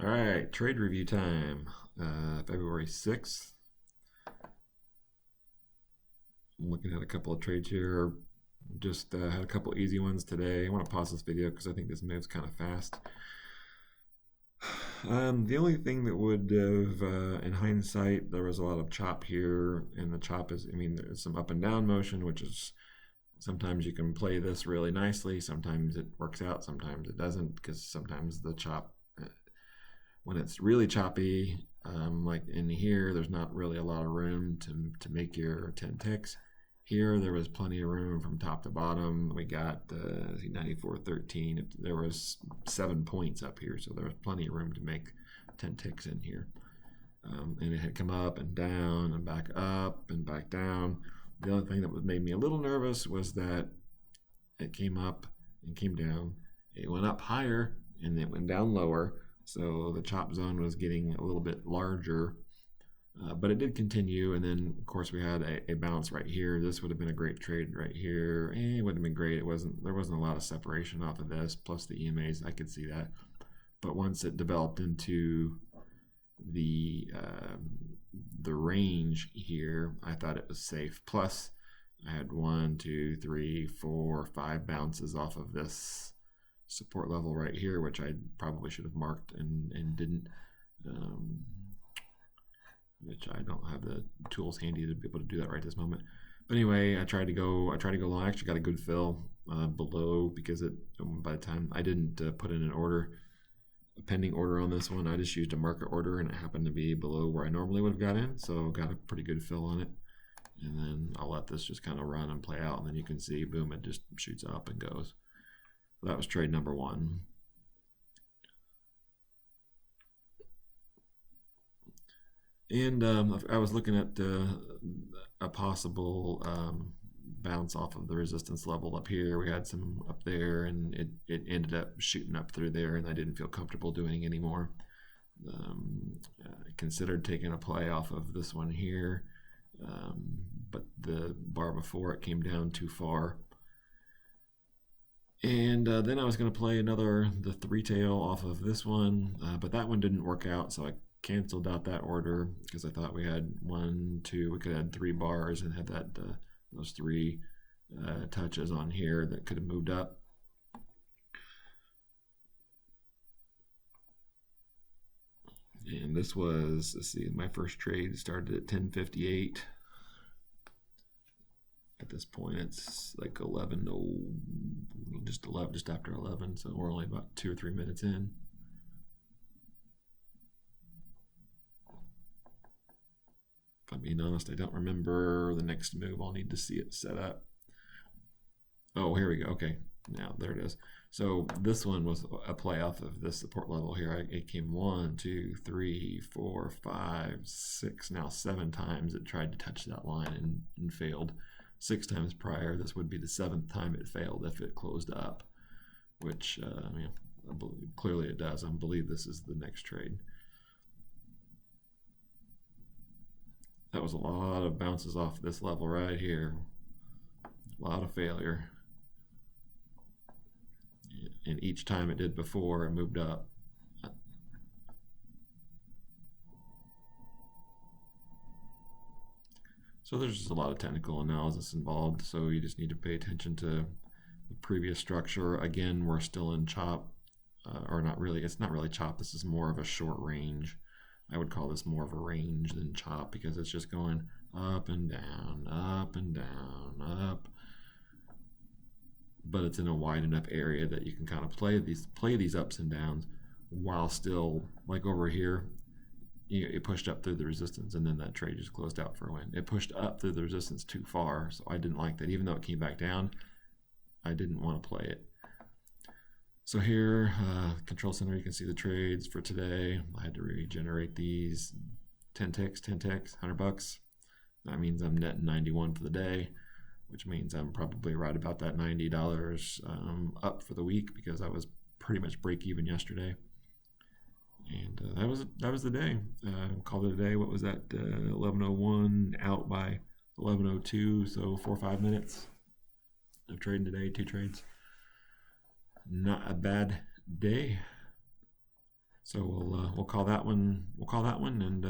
All right, trade review time. February 6th. I'm looking at a couple of trades here. Just had a couple easy ones today. I want to pause this video because I think this moves kind of fast. The only thing that would have, in hindsight, there was a lot of chop here, and the chop is, there's some up and down motion, which is sometimes you can play this really nicely. Sometimes it works out, sometimes it doesn't, because sometimes the chop, when it's really choppy, like in here, there's not really a lot of room to make your 10 ticks. Here, there was plenty of room from top to bottom. We got 94.13. There was 7 points up here, so there was plenty of room to make 10 ticks in here. And it had come up and down and back up and back down. The other thing that made me a little nervous was that it came up and came down. It went up higher and it went down lower. So the chop zone was getting a little bit larger, but it did continue. And then, of course, we had a bounce right here. This would have been a great trade right here. It would have been great. There wasn't a lot of separation off of this, plus the EMAs. I could see that. But once it developed into the range here, I thought it was safe. Plus, I had 1, 2, 3, 4, 5 bounces off of this support level right here, which I probably should have marked and didn't, which I don't have the tools handy to be able to do that right this moment. But anyway, I tried to go long. I actually got a good fill below, because by the time I didn't put in a pending order on this one, I just used a market order, and it happened to be below where I normally would have got in, so got a pretty good fill on it. And then I'll let this just kind of run and play out, and then you can see, boom, it just shoots up and goes. That was trade number 1. And I was looking at a possible bounce off of the resistance level up here. We had some up there, and it ended up shooting up through there, and I didn't feel comfortable doing anymore. I considered taking a play off of this one here, but the bar before it came down too far. And then I was going to play the 3-tail off of this one, but that one didn't work out, so I canceled out that order, because I thought we had 1, 2, we could have had 3 bars and had those 3 touches on here that could have moved up. And this was, let's see, my first trade started at 10:58. At this point, it's like 11, just after 11, so we're only about 2 or 3 minutes in. If I'm being honest, I don't remember the next move. I'll need to see it set up. Oh, here we go. Okay, now there it is. So this one was a play off of this support level here. It came 1, 2, 3, 4, 5, 6, now 7 times it tried to touch that line and failed. 6 times prior, this would be the 7th time it failed if it closed up, which clearly it does. I believe this is the next trade. That was a lot of bounces off this level right here. A lot of failure. And each time it did before, it moved up. So there's just a lot of technical analysis involved, so you just need to pay attention to the previous structure. Again, we're still in chop, or not really, it's not really chop, this is more of a short range. I would call this more of a range than chop, because it's just going up and down, up and down, up. But it's in a wide enough area that you can kind of play these ups and downs while still, like over here, it pushed up through the resistance, and then that trade just closed out for a win. It pushed up through the resistance too far, so I didn't like that. Even though it came back down, I didn't want to play it. So here, control center, you can see the trades for today. I had to regenerate these 10 ticks, $100. That means I'm netting 91 for the day, which means I'm probably right about that $90 up for the week, because I was pretty much break even yesterday. And that was the day. Called it a day. What was that? 11:01 out by 11:02, so 4 or 5 minutes of trading today. 2 trades. Not a bad day. So we'll call that one. We'll call that one, and